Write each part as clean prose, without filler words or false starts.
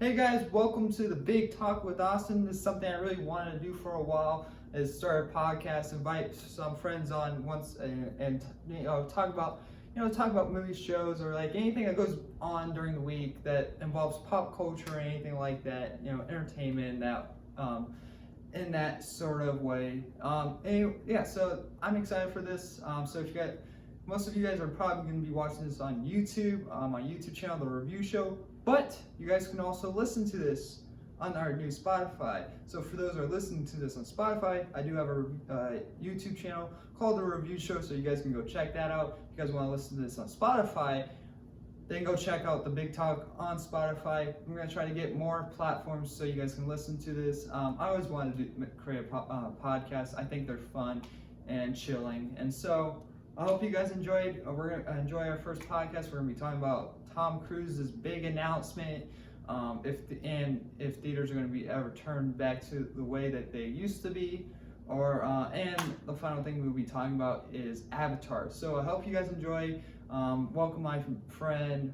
Hey guys, welcome to the Big Talk with Austin. This is something I really wanted to do for a while. Is start a podcast, invite some friends on once, and talk about movie shows or like anything that goes on during the week that involves pop culture or anything like that. Entertainment in that sort of way. So I'm excited for this. So if you got most of you guys are probably going to be watching this on YouTube, my YouTube channel, The Review Show, but you guys can also listen to this on our new Spotify. So for those who are listening to this on Spotify, I do have a YouTube channel called The Review Show, so you guys can go check that out. If you guys want to listen to this on Spotify, then go check out the Big Talk on Spotify. I'm going to try to get more platforms so you guys can listen to this. I always wanted to create a podcast. I think they're fun and chilling. And so I hope you guys enjoyed. We're going to enjoy our first podcast. We're going to be talking about Tom Cruise's big announcement. If theaters are going to be ever turned back to the way that they used to be. And the final thing we'll be talking about is Avatar. So I hope you guys enjoy. Welcome my friend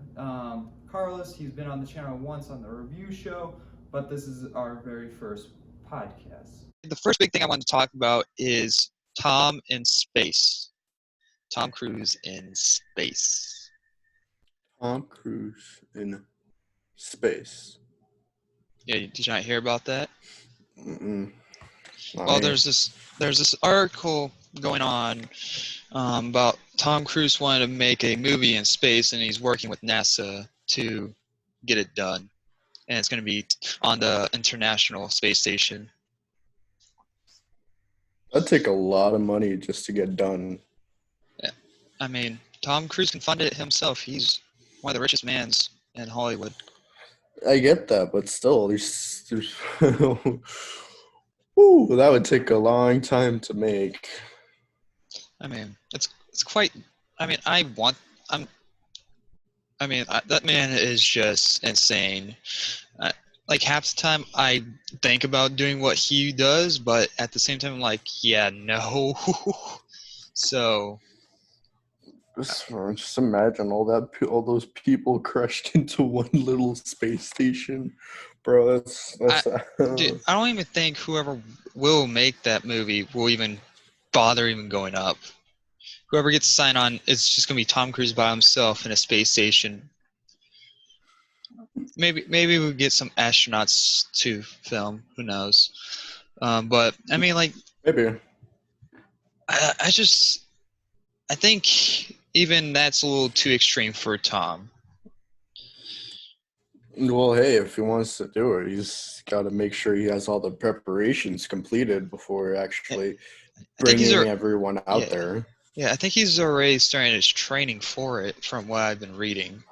Carlos. He's been on the channel once on the review show, but this is our very first podcast. The first big thing I want to talk about is Tom in space. Tom Cruise in space. Tom Cruise in space. Yeah, did you not hear about that? Well, there's this article going on about Tom Cruise wanted to make a movie in space, and he's working with NASA to get it done. And it's going to be on the International Space Station. That'd take a lot of money just to get done. Yeah. I mean, Tom Cruise can fund it himself. He's one of the richest mans in Hollywood. I get that, but still, there's Ooh, that would take a long time to make. I mean, it's quite. I mean, that man is just insane. Like half the time, I think about doing what he does, but at the same time, I'm like, yeah, no. So. Just imagine all those people crushed into one little space station, bro. Dude, I don't even think whoever will make that movie will even bother even going up. Whoever gets to sign on, it's just gonna be Tom Cruise by himself in a space station. Maybe we'll get some astronauts to film. Who knows? But I mean, like, maybe. I think even that's a little too extreme for Tom. Well, hey, if he wants to do it, he's got to make sure he has all the preparations completed before actually bringing everyone out there. Yeah, I think he's already starting his training for it from what I've been reading.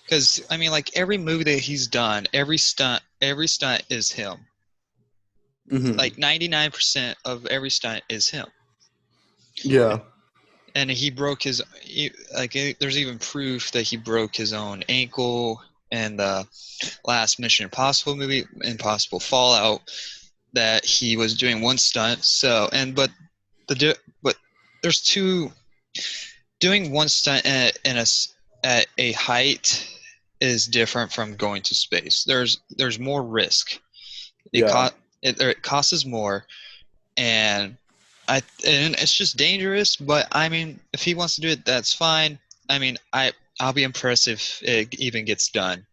Because, I mean, like, every movie that he's done, every stunt is him. Mm-hmm. Like, 99% of every stunt is him. Yeah. And he broke there's even proof that he broke his own ankle in the last Mission Impossible movie, Impossible Fallout, that he was doing one stunt. But there's two. Doing one stunt at a height is different from going to space. There's more risk. It costs more, and it's just dangerous. But I mean, if he wants to do it, that's fine. I mean, I'll be impressed if it even gets done,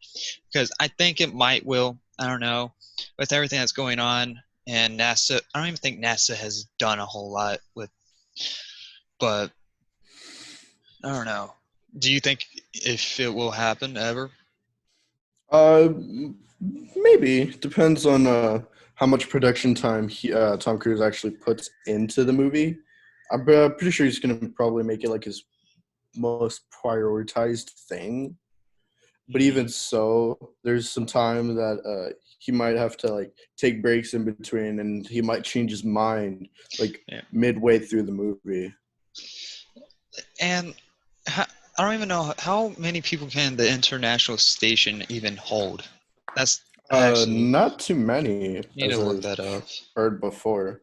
because I think it might will. I don't know, with everything that's going on, and NASA. I don't even think NASA has done a whole lot but I don't know. Do you think if it will happen ever? Maybe. Depends on how much production time Tom Cruise actually puts into the movie. I'm pretty sure he's going to probably make it like his most prioritized thing. But even so, there's some time that he might have to like take breaks in between, and he might change his mind midway through the movie. And I don't even know how many people can the International Station even hold. That's actually not too many. You need to look that up. Heard before.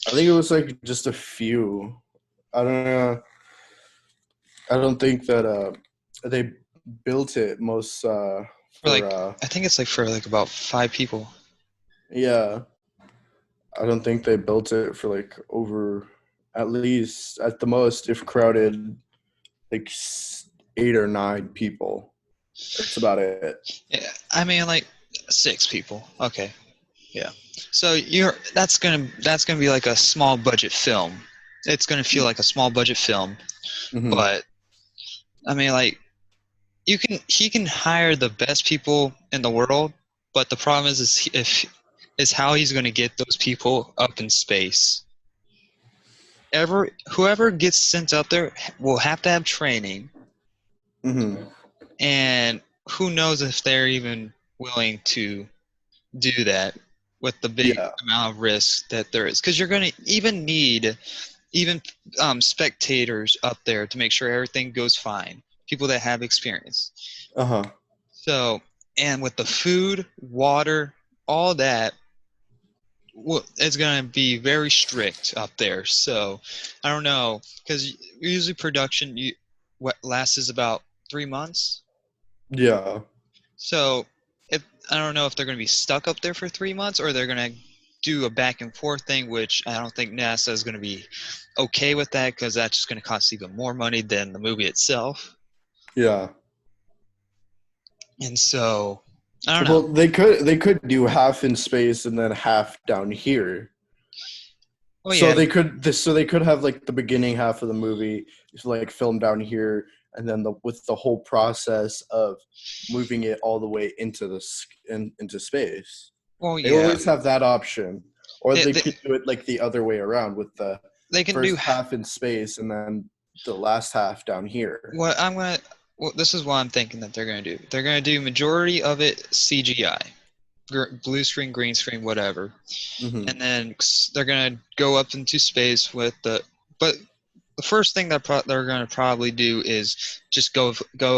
I think it was like just a few. I don't know. I don't think that they built it most For like, for I think it's like for like about 5 people. yeah. I don't think they built it for like over, at least at the most, if crowded, like 8 or 9 people. That's about it. Yeah, I mean like 6 people. Okay, yeah. So that's gonna be like a small budget film. It's gonna feel like a small budget film, Hmm. but I mean like he can hire the best people in the world, but the problem is how he's gonna get those people up in space. Whoever gets sent up there will have to have training, Hmm. and who knows if they're even willing to do that with the big Yeah. amount of risk that there is, because you're going to even need even spectators up there to make sure everything goes fine, people that have experience. Uh huh. So, and with the food, water, all that, it's going to be very strict up there. So I don't know, because usually production what lasts about 3 months. Yeah. So if I don't know if they're going to be stuck up there for 3 months, or they're going to do a back and forth thing, which I don't think NASA is going to be okay with that, because that's just going to cost even more money than the movie itself. Yeah. And so I don't Well, know. they could do half in space and then half down here. Oh So yeah, they could have like the beginning half of the movie is like filmed down here, and then with the whole process of moving it all the way into space. well They yeah. always have that option, or They, they they, could do it like the other way around with the they can do first half in space and then the last half down here. what I'm going to. Well, this is what I'm thinking that they're going to do. They're going to do majority of it CGI, blue screen, green screen, whatever. Hmm. And then they're gonna go up into space with but the first thing that they're gonna probably do is just go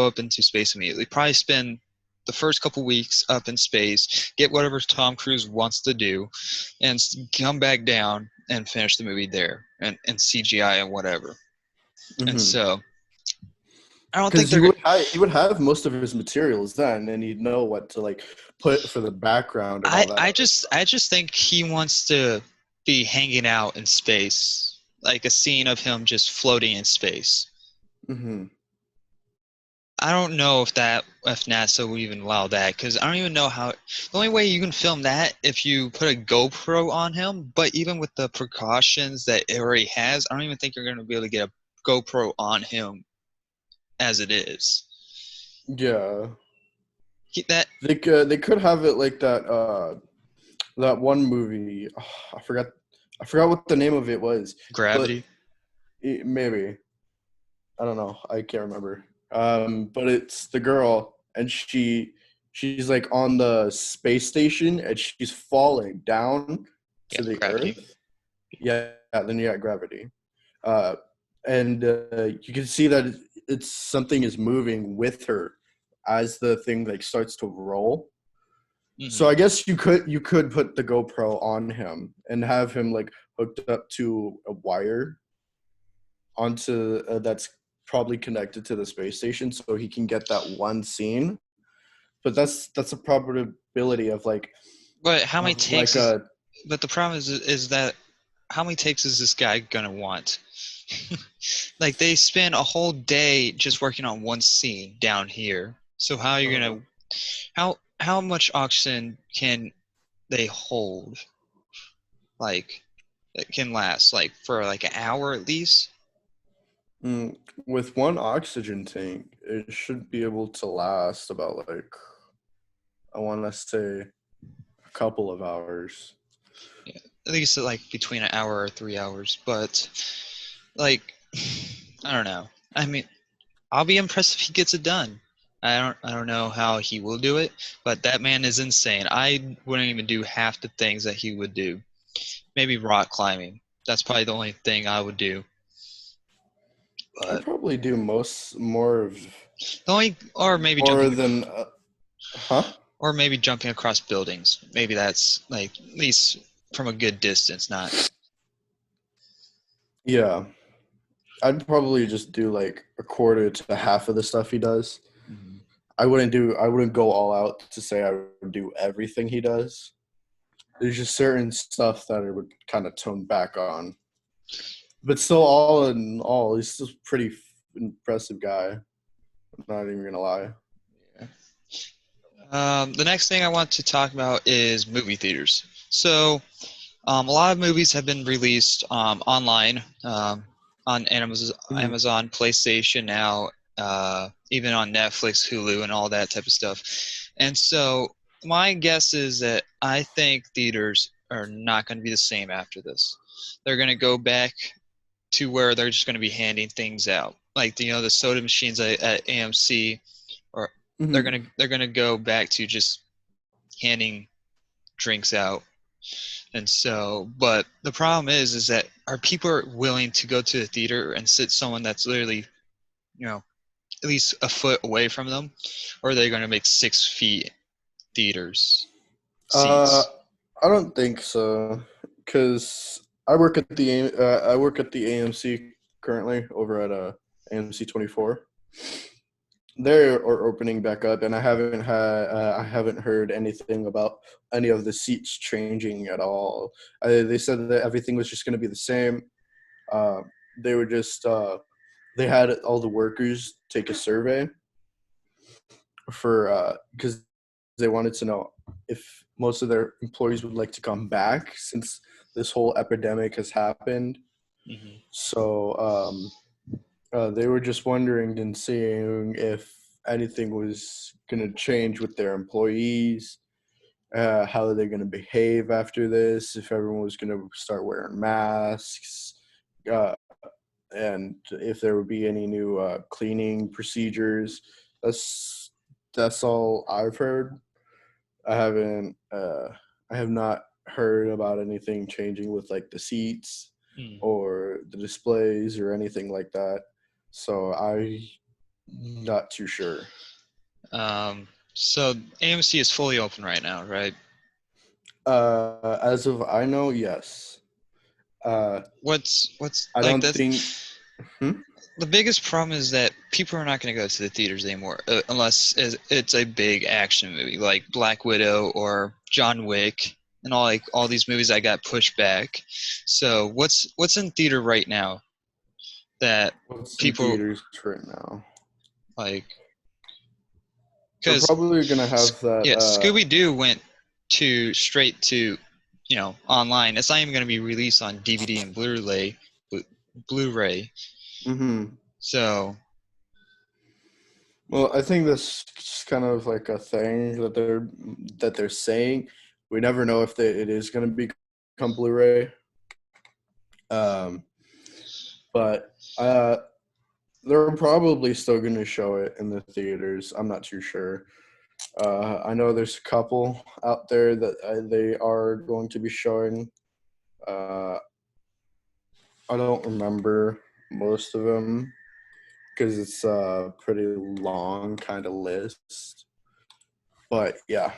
up into space immediately. Probably spend the first couple weeks up in space, get whatever Tom Cruise wants to do, and come back down and finish the movie there, and CGI and whatever. And Hmm. so I don't think Because they're gonna. he would have most of his materials then, and he'd know what to like put for the background and I all that I other just stuff. I just think he wants to be hanging out in space, like a scene of him just floating in space. Hmm. I don't know if NASA would even allow that, because I don't even know how. The only way you can film that if you put a GoPro on him, but even with the precautions that it already has, I don't even think you're going to be able to get a GoPro on him as it is. Yeah, That they could have it like that one movie. I forgot what the name of it was, but Gravity. maybe I don't know. I can't remember. But it's the girl, and she's like on the space station, and she's falling down Yeah, to the Gravity. earth. Yeah, then you got gravity. Uh, and you can see that it's something is moving with her as the thing like starts to roll. So Hmm. I guess you could put the GoPro on him and have him like hooked up to a wire onto that's probably connected to the space station, so he can get that one scene. But that's a probability of like But how many of like takes is? a But the problem is that how many takes is this guy gonna want? Like they spend a whole day just working on one scene down here. So how are you uh, gonna how much oxygen can they hold? Like it can last like for like an hour at least. mm, with one oxygen tank, it should be able to last about like I want to say a couple of hours. Yeah, at least like between an hour or 3 hours. But like I don't know. I mean, I'll be impressed if he gets it done. I don't know how he will do it, but that man is insane. I wouldn't even do half the things that he would do. Maybe rock climbing. That's probably the only thing I would do. I'd But probably do most more of the only more than huh? or maybe jumping across buildings. Maybe that's like at least from a good distance, not. Yeah, I'd probably just do like a quarter to half of the stuff he does. Mhm. I wouldn't go all out to say I would do everything he does. There's just certain stuff that I would kind of tone back on. But still, all in all, he's still a pretty impressive guy. I'm not even gonna lie. The next thing I want to talk about is movie theaters. So, a lot of movies have been released online on Amazon, PlayStation now, even on Netflix, Hulu, and all that type of stuff. And so, my guess is that I think theaters are not going to be the same after this. They're going to go back to where they're just going to be handing things out, like the soda machines at AMC, or they're gonna go back to just handing drinks out. And so, but the problem is that are people willing to go to the theater and sit someone that's literally, at least a foot away from them, or are they going to make 6 feet theaters seats? I don't think so, because I work at the AMC currently over at AMC 24. They are opening back up, and I haven't heard anything about any of the seats changing at all. They said that everything was just going to be the same. They were just they had all the workers take a survey for because they wanted to know if most of their employees would like to come back since this whole epidemic has happened. Mm-hmm. So they were just wondering and seeing if anything was going to change with their employees, how they're going to behave after this, if everyone was going to start wearing masks, and if there would be any new cleaning procedures. That's all I've heard. I have not heard about anything changing with like the seats or the displays or anything like that. So I'm not too sure. So AMC is fully open right now, right? As of I know, yes. What's I like don't think. the biggest problem is that people are not going to go to the theaters anymore unless it's a big action movie like Black Widow or John Wick and all these movies that got pushed back. So what's in theater right now that What's people in theaters right now? like? We're Because probably gonna have that. Scooby-Doo went straight to online. It's not even going to be released on DVD and Blu-ray. Mm-hmm. So, well, I think that's just kind of like a thing that they're saying. We never know if it is going to become Blu-ray. But they're probably still going to show it in the theaters. I'm not too sure. I know there's a couple out there that they are going to be showing. I don't remember most of them because it's a pretty long kind of list. But yeah.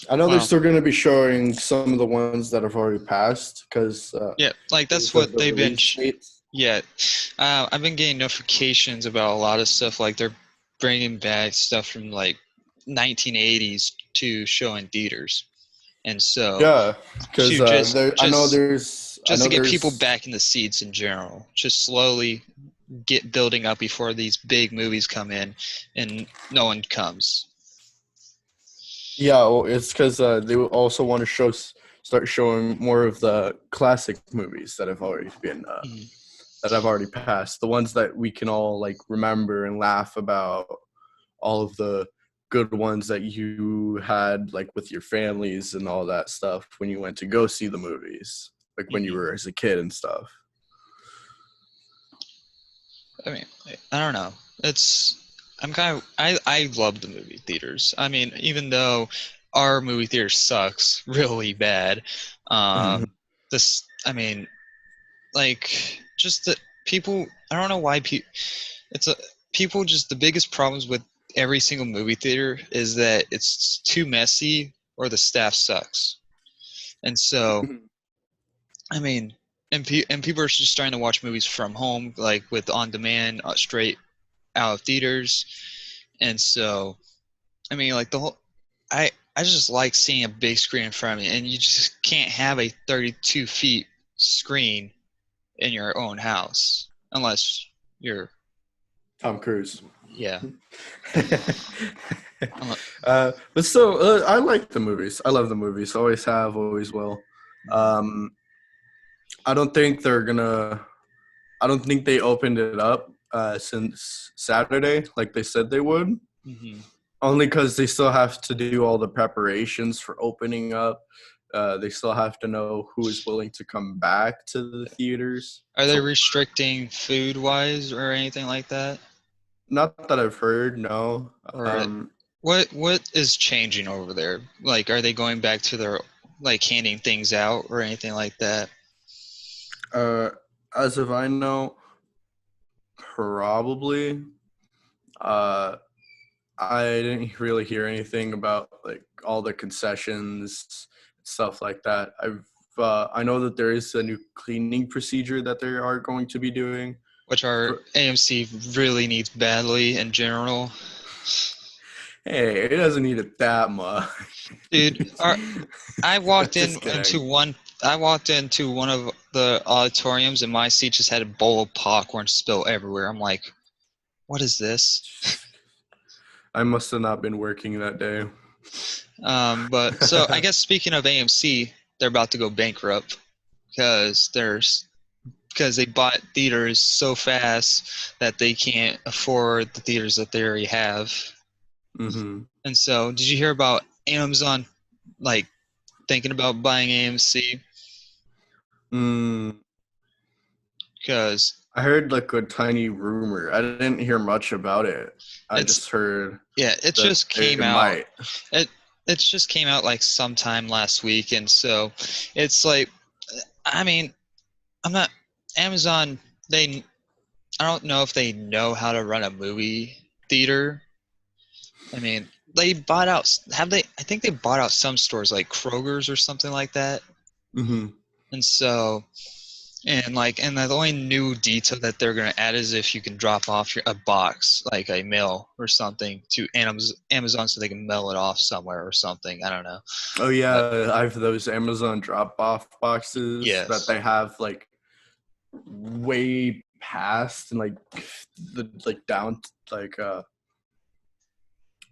I know they're still going to be showing some of the ones that have already passed because that's what they've been. I've been getting notifications about a lot of stuff. Like they're bringing back stuff from like 1980s to show in theaters, and so because I know there's to get people back in the seats in general, just slowly get building up before these big movies come in, and no one comes. Yeah, well, it's because they also want to start showing more of the classic movies that have already been that have already passed, the ones that we can all like remember and laugh about, all of the good ones that you had like with your families and all that stuff when you went to go see the movies, like when you were as a kid and stuff. I mean, I don't know. I love the movie theaters. I mean, even though our movie theater sucks really bad, just the people. I don't know why people just the biggest problems with every single movie theater is that it's too messy or the staff sucks, and so I mean, and people are just trying to watch movies from home, like with on demand, straight out of theaters, and so I mean, like the whole, I just like seeing a big screen in front of me, and you just can't have a 32 feet screen in your own house unless you're Tom Cruise. yeah. But still, I like the movies. I love the movies. Always have, always will. Um, I don't think they're gonna. I don't think they opened it up since Saturday, like they said they would. Mhm. Only because they still have to do all the preparations for opening up. They still have to know who is willing to come back to the theaters. Are they So, restricting food wise or anything like that? not that I've heard, no. Or what is changing over there? Like, are they going back to their like handing things out or anything like that? Uh, as of I know, probably. Uh, I didn't really hear anything about like all the concessions, stuff like that. I know that there is a new cleaning procedure that they are going to be doing. Which our For, AMC really needs badly in general. hey, it doesn't need it that much. Dude, I walked Just into kidding. one. I walked into one of the auditoriums, and my seat just had a bowl of popcorn spill everywhere. I'm like, "What is this?" I must have not been working that day. But so I guess speaking of AMC, they're about to go bankrupt because they bought theaters so fast that they can't afford the theaters that they already have. Mm-hmm. And so, did you hear about Amazon, like thinking about buying AMC? Mm, Because I heard like a tiny rumor. I didn't hear much about it. I it's just heard yeah, it that just came it out. might. It just came out like sometime last week, and so it's like, I mean, I'm not Amazon. I don't know if they know how to run a movie theater. I mean, they bought out. Have they? I think they bought out some stores like Kroger's or something like that. Mm-hmm. And so, and the only new detail that they're gonna add is if you can drop off a box, like a mail or something, to Amazon, so they can mail it off somewhere or something. I don't know. Oh But yeah, I have those Amazon drop-off boxes that yes. they have like way past and like the like down like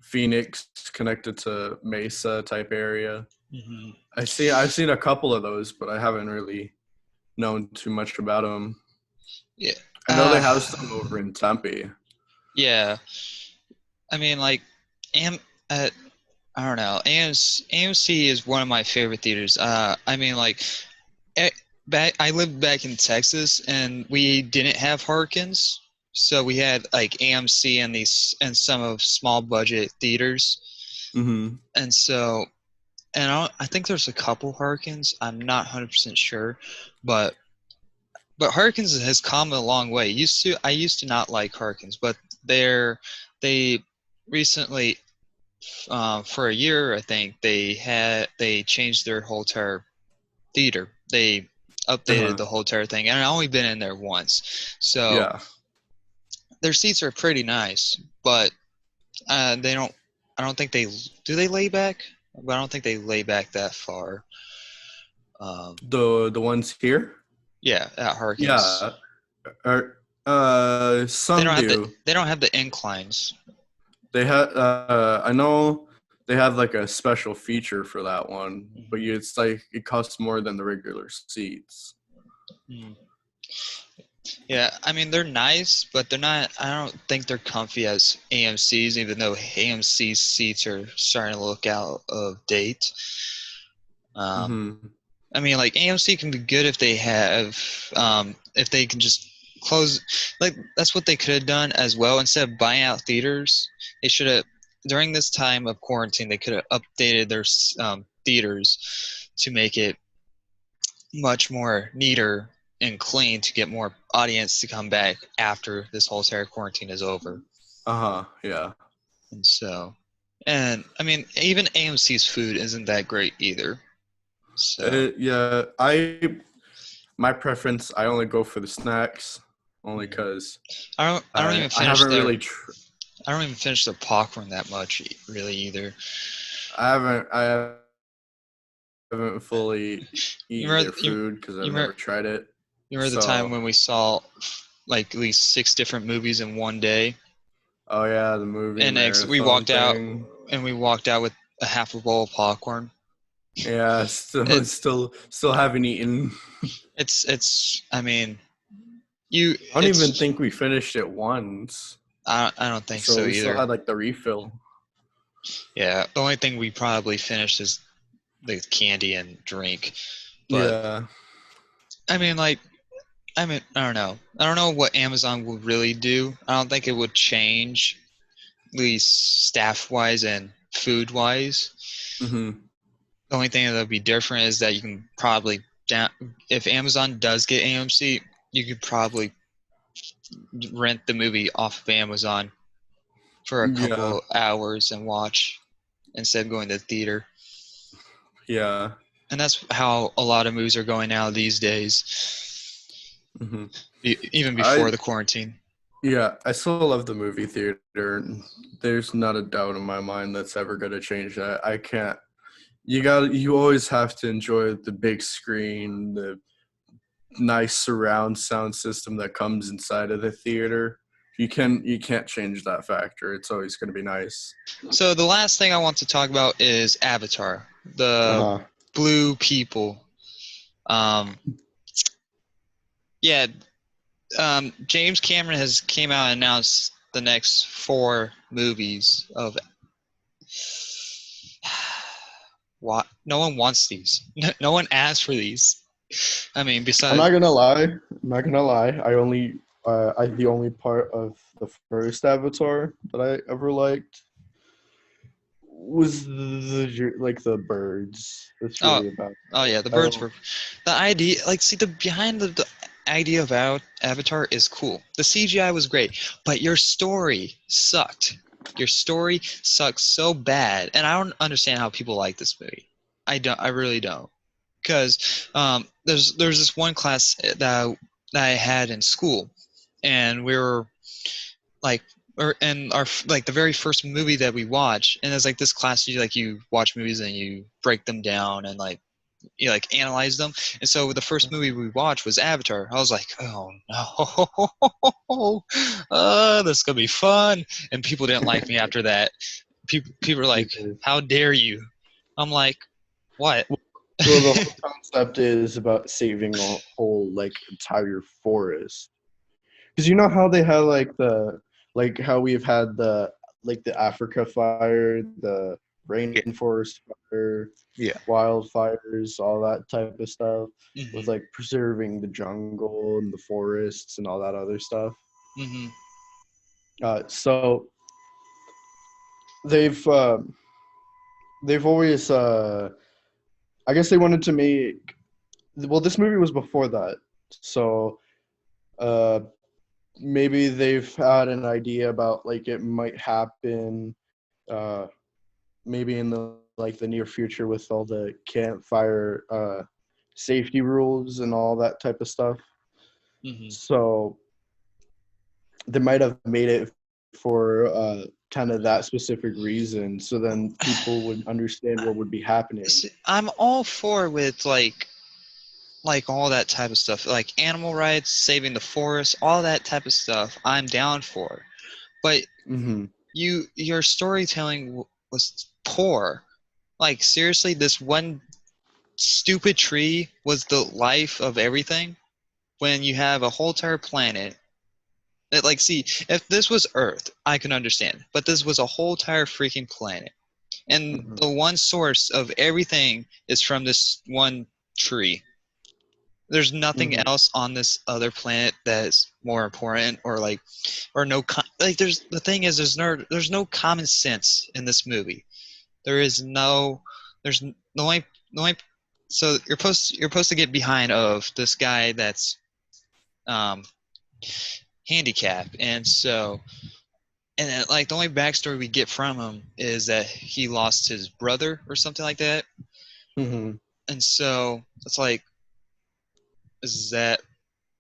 Phoenix connected to Mesa type area. Hmm. I've seen a couple of those, but I haven't really known too much about them. Yeah. I know they have some over in Tempe. Yeah. I mean, like, am I don't know. AMC is one of my favorite theaters. I mean, like, eh, I lived back in Texas, and we didn't have Harkins, so we had like AMC and some of small budget theaters, Mm-hmm. and so I think there's a couple Harkins. I'm not 100% sure, but Harkins has come a long way. I used to not like Harkins, but they recently, for a year, I think they changed their whole entire theater. They updated Uh-huh. the whole entire thing, and I only been in there once, so Yeah. their seats are pretty nice, but they don't. I don't think they do. They lay back, but I don't think they lay back that far. The ones here? Yeah, at Harkins, Yeah. Some do. they don't have the inclines. They had I know they have like a special feature for that one, but it's like it costs more than the regular seats. Mm. Yeah, I mean they're nice, but they're not. I don't think they're comfy as AMC's, even though AMC's seats are starting to look out of date. Um, Mm-hmm. I mean, like AMC can be good if they can just close. Like that's what they could have done as well. Instead of buying out theaters, they should have during this time of quarantine they could have updated their theaters to make it much more neater and clean to get more audience to come back after this whole entire quarantine is over. Uh-huh. Yeah. And so, and I mean, even AMC's food isn't that great either. So, Yeah, my preference, I only go for the snacks. only because I don't even I finish haven't the really. I don't even finish the popcorn that much really either. I haven't fully You eaten remember their food because you I've remember never tried it. you remember the time So, when we saw like at least 6 different movies in one day, oh yeah, the movie and marathon thing. we walked out with a half a bowl of popcorn. Yeah, still, It, still haven't eaten. it's I mean you I don't even it's think we finished it once. I don't think So so we still either. had like the refill. Yeah, the only thing we probably finished is the candy and drink. But Yeah. I mean, like, I don't know. I don't know what Amazon would really do. I don't think it would change, at least staff-wise and food-wise. Mm-hmm. The only thing that would be different is that you can probably down. If Amazon does get AMC, you could probably rent the movie off of Amazon for a Yeah. couple hours and watch instead of going to the theater. Yeah. And that's how a lot of movies are going now these days, Mm-hmm. even before I the quarantine. Yeah, I still love the movie theater. There's not a doubt in my mind that's ever going to change that. I can't. You always have to enjoy the big screen, the nice surround sound system that comes inside of the theater. You can't change that factor. It's always going to be nice. So the last thing I want to talk about is Avatar, the Uh-huh. blue people. Um, yeah, James Cameron has came out and announced the next 4 movies of. What? No one wants these. No one asked for these. I mean, I'm besides, not gonna lie. I'm not gonna lie. The only part of the first Avatar that I ever liked was the birds. That's oh, really about oh it. yeah, the I birds don't. were. The idea, like, see, the behind the idea about Avatar is cool. The CGI was great, but your story sucked. Your story sucks so bad, and I don't understand how people like this movie. I don't. I really don't. Because there's this one class that I had in school, and we were like and our like the very first movie that we watched, and it's like this class you watch movies and you break them down and like you like analyze them. And so the first movie we watched was Avatar. I was like, oh no, this is gonna be fun. And people didn't like me after that. People were like, how dare you? I'm like, what? Well, the whole concept is about saving a whole entire forest. Because you know how they had how we've had the Africa fire, the rainforest fire, Yeah. wildfires, all that type of stuff, Mhm. with preserving the jungle and the forests and all that other stuff. Mhm. So they've always I guess they wanted to make. Well, this movie was before that, so uh, maybe they've had an idea about it might happen, uh, maybe in the near future with all the campfire safety rules and all that type of stuff. Mhm. So they might have made it for kind of that specific reason, so then people would understand what would be happening. See, I'm all for with like all that type of stuff, like animal rights, saving the forest, all that type of stuff. I'm down for, but Mm-hmm. your storytelling was poor. Like seriously, this one stupid tree was the life of everything. When you have a whole entire planet, that like see, if this was Earth, I can understand, but this was a whole entire freaking planet, and Mm-hmm. the one source of everything is from this one tree. There's nothing Mm-hmm. else on this other planet that's more important or like or no like there's the thing is there's no common sense in this movie. There is no there's the only so you're supposed to get behind of this guy that's um handicapped, and so and then, like the only backstory we get from him is that he lost his brother or something like that. Mm-hmm. And so it's like, is that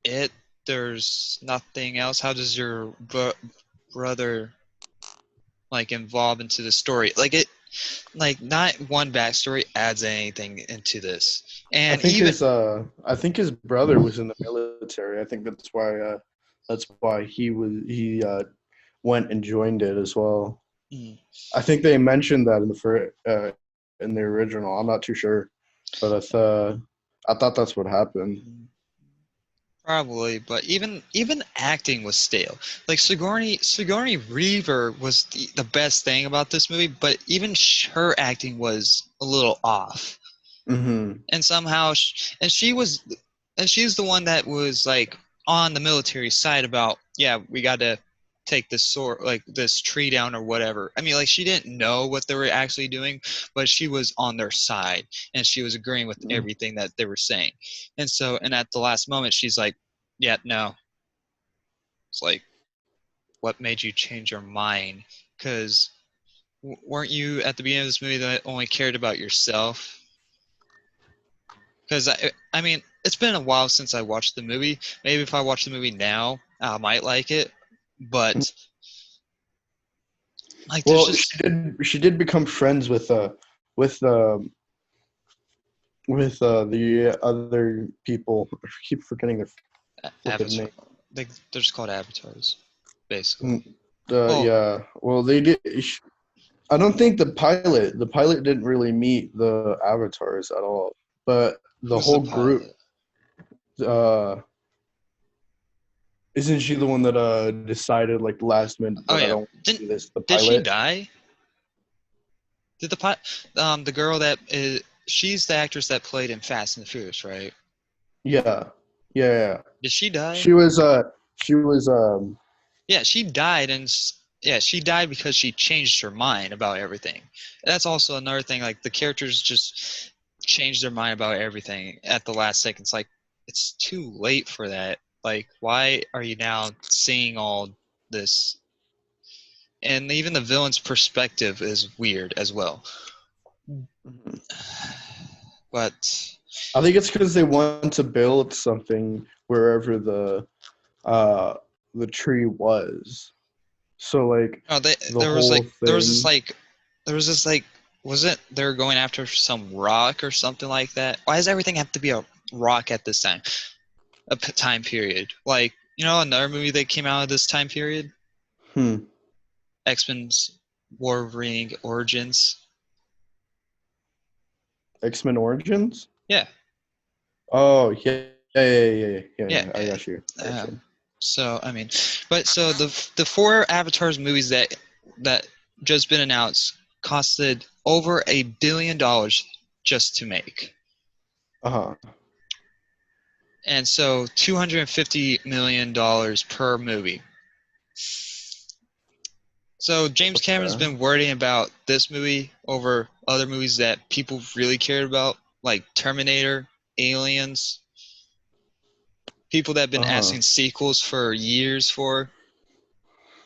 it? there's nothing else, how does your brother like involve into the story? Like it, like not one backstory adds anything into this, and even I think his brother was in the military. I think that's why he went and joined it as well. Mm. I think they mentioned that in the original. I'm not too sure, but I thought that's what happened. Probably, but even acting was stale. Like Sigourney Weaver was the best thing about this movie, but even her acting was a little off. Mm-hmm. And somehow, and she's the one that was like on the military side about, yeah, we got to take this sword, like this tree down or whatever. I mean, like she didn't know what they were actually doing, but she was on their side and she was agreeing with everything that they were saying. And so, and at the last moment, she's like, yeah, no. It's like, what made you change your mind? Because weren't you at the beginning of this movie that only cared about yourself? Because I mean, it's been a while since I watched the movie. Maybe if I watch the movie now, I might like it. But like, there's Well, just she did become friends with the other people. I keep forgetting their flipping Avatar. name. They're just called avatars, basically. Yeah. Well, they did. I don't think the pilot didn't really meet the avatars at all, but the Who's the whole group. pilot? Isn't she the one that decided like last minute Oh that I yeah. don't want to do this? The Did she pilot. die? Did the girl that is, she's the actress that played in Fast and the Furious, right? Yeah. Did she die? She was Yeah, she died, and yeah, she died because she changed her mind about everything. That's also another thing. Like the characters just changed their mind about everything at the last second. It's like it's too late for that. Like, why are you now seeing all this? And even the villain's perspective is weird as well. But I think it's because they want to build something wherever the tree was. So like oh, the whole thing. there was this like, wasn't they're going after some rock or something like that? Why does everything have to be a rock at this time? Time period. Like, you know, another movie that came out of this time period? X-Men's Wolverine Origins. X-Men Origins? Yeah. Oh yeah. Yeah. I got you. So I mean, but so the four Avatars movies that just been announced costed over $1 billion just to make. And so $250 million per movie. So James Cameron's been worrying about this movie over other movies that people really cared about, like Terminator, Aliens. People that have been asking sequels for years for.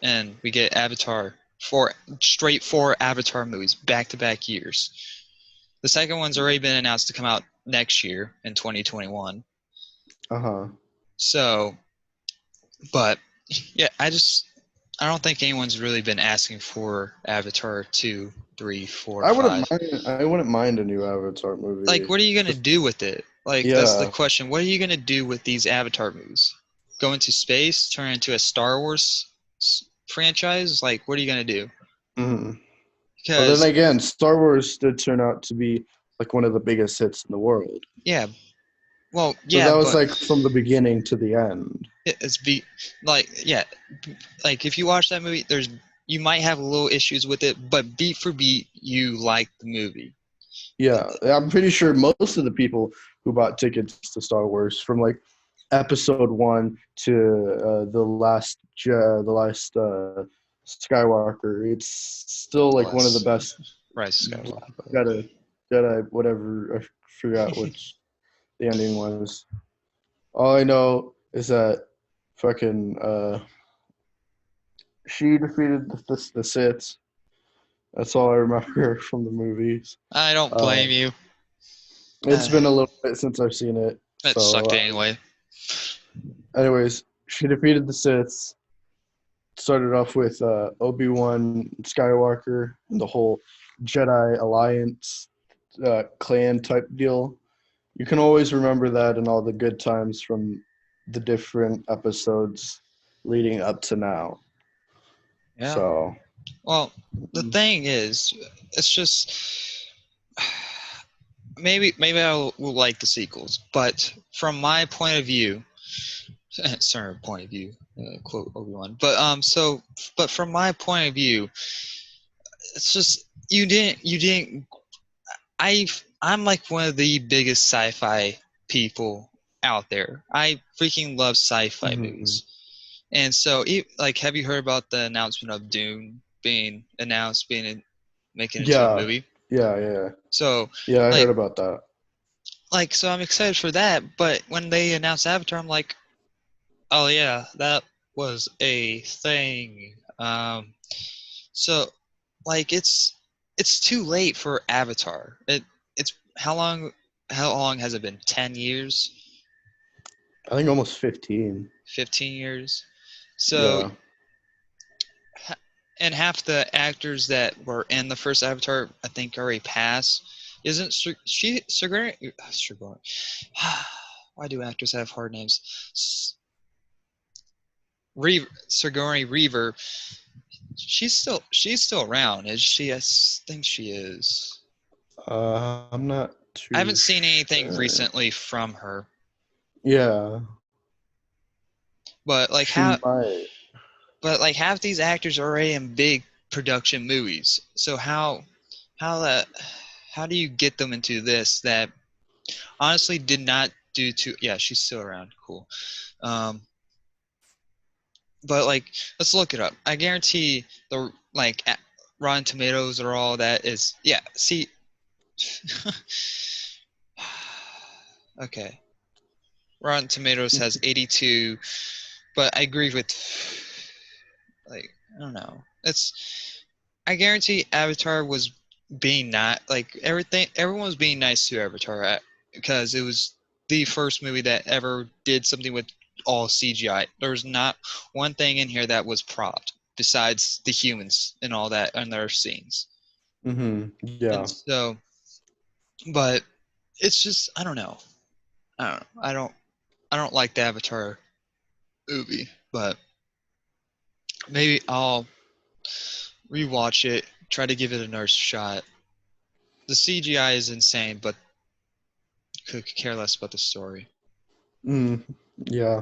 And we get Avatar, four Avatar movies, back-to-back years. The second one's already been announced to come out next year in 2021. So, but yeah, I don't think anyone's really been asking for Avatar 2, 3, 4, 5. I wouldn't mind a new Avatar movie. Like, what are you gonna do with it? Like, that's the question. What are you gonna do with these Avatar movies? Go into space? Turn into a Star Wars franchise? Like, what are you gonna do? But then again, Star Wars did turn out to be like one of the biggest hits in the world. Yeah. Well, so that was like from the beginning to the end. Like if you watch that movie, you might have little issues with it, but beat for beat, you like the movie. Yeah, I'm pretty sure most of the people who bought tickets to Star Wars from like Episode 1 to the last Skywalker, it's still like one of the best. Rise of Skywalker. Jedi, whatever. I forgot which the ending was. All I know is that fucking she defeated the Sith. That's all I remember from the movies. I don't blame you. It's been a little bit since I've seen it. It sucked anyway. Anyways, she defeated the Sith. Started off with Obi-Wan Skywalker and the whole Jedi Alliance clan type deal. You can always remember that and all the good times from the different episodes leading up to now. Yeah. So, Well, the thing is, it's just maybe I will like the sequels, but from my point of view, sorry, point of view, quote Obi-Wan. But from my point of view, it's just you didn't. I'm like one of the biggest sci-fi people out there. I freaking love sci-fi movies, and so like, have you heard about the announcement of Dune being announced, making it into a movie? Yeah. So Yeah, I like, heard about that. like, so I'm excited for that. But when they announced Avatar, I'm like, oh yeah, that was a thing. So like it's too late for Avatar. It's how long has it been? 10 years? I think almost 15. 15 years? So Yeah. and half the actors that were in the first Avatar, I think, already passed. Isn't Sigourney? Why do actors have hard names? Sigourney Weaver. She's still around, is she? I think she is. I'm not too I haven't seen anything sure. recently from her, Yeah. but like She might. half these actors are already in big production movies. So how do you get them into this that honestly did not do to? Yeah, she's still around. Cool. But like, let's look it up. I guarantee the Rotten Tomatoes or all that is, yeah. See, okay. Rotten Tomatoes has 82, but I agree with, like, I don't know. I guarantee Avatar was being not like everyone was being nice to Avatar because it was the first movie that ever did something with all CGI. There was not one thing in here that was propped besides the humans and all that in their scenes. Yeah. And so, but it's just, I don't know. I don't like the Avatar movie, but maybe I'll rewatch it, try to give it another shot. The CGI is insane, but could care less about the story. Yeah.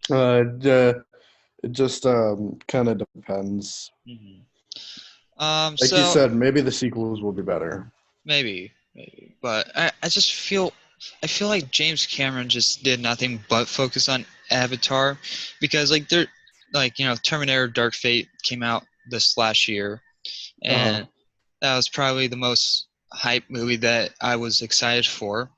It just kind of depends. Like So you said, maybe the sequels will be better. maybe, but I just feel like James Cameron just did nothing but focus on Avatar, because like Terminator Dark Fate came out this last year, and that was probably the most hype movie that I was excited for,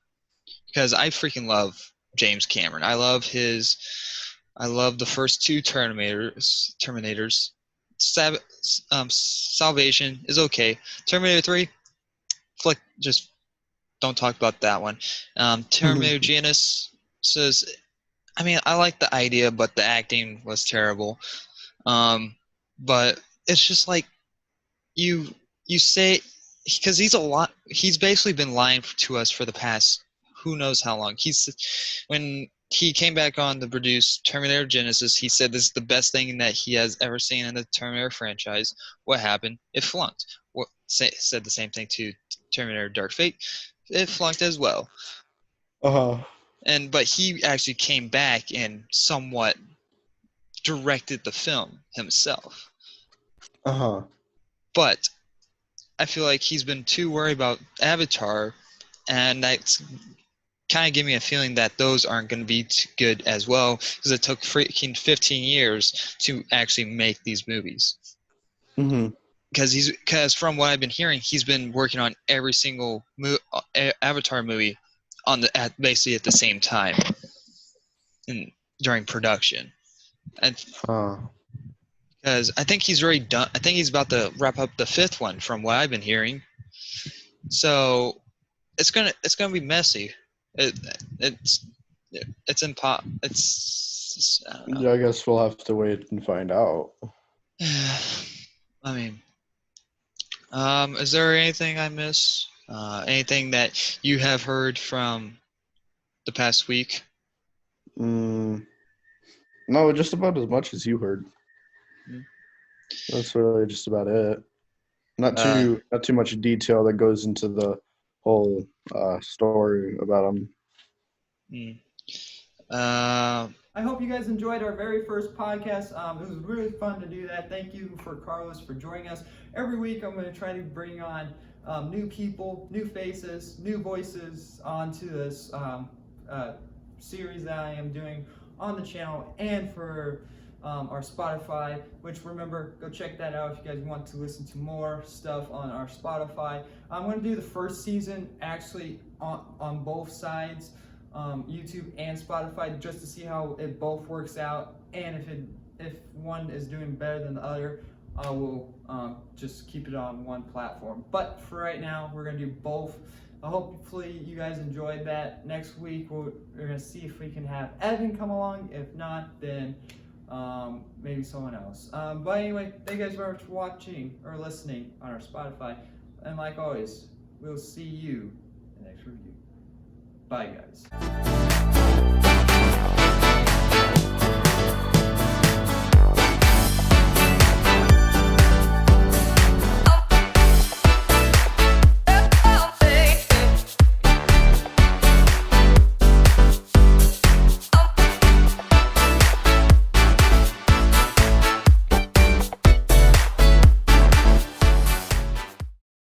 because I freaking love James Cameron. I love the first two Terminators. Salvation is okay. Terminator 3, just don't talk about that one. Terminator Genisys says, I mean, I like the idea, but the acting was terrible. But it's just like you say, because he's basically been lying to us for the past who knows how long. When he came back on to produce Terminator Genisys, he said this is the best thing that he has ever seen in the Terminator franchise. What happened? It flunked. Said the same thing to Terminator Dark Fate. It flunked as well. But he actually came back and somewhat directed the film himself. But I feel like he's been too worried about Avatar, and that's kind of give me a feeling that those aren't going to be too good as well, because it took freaking 15 years to actually make these movies. Because from what I've been hearing, he's been working on every single Avatar movie basically at the same time during production, and because I think he's already done. I think he's about to wrap up the fifth one, from what I've been hearing. So it's gonna be messy. It's I don't know. Yeah, I guess we'll have to wait and find out. I mean, is there anything I miss? Anything that you have heard from the past week? No, just about as much as you heard. Hmm. That's really just about it. Not Uh, too much detail that goes into the whole story about him. hmm. I hope you guys enjoyed our very first podcast. It was really fun to do that. Thank you for Carlos for joining us. Every week I'm going to try to bring on new people, new faces, new voices onto this series that I am doing on the channel and for our Spotify, which remember, go check that out if you guys want to listen to more stuff on our Spotify. I'm going to do the first season actually on both sides. YouTube and Spotify, just to see how it both works out, and if one is doing better than the other, I will just keep it on one platform. But for right now, we're gonna do both. Hopefully you guys enjoyed that. Next week we're gonna see if we can have Evan come along. If not, then maybe someone else. But anyway, thank you guys very much for watching or listening on our Spotify, and like always, we'll see you in the next review. Bye, guys.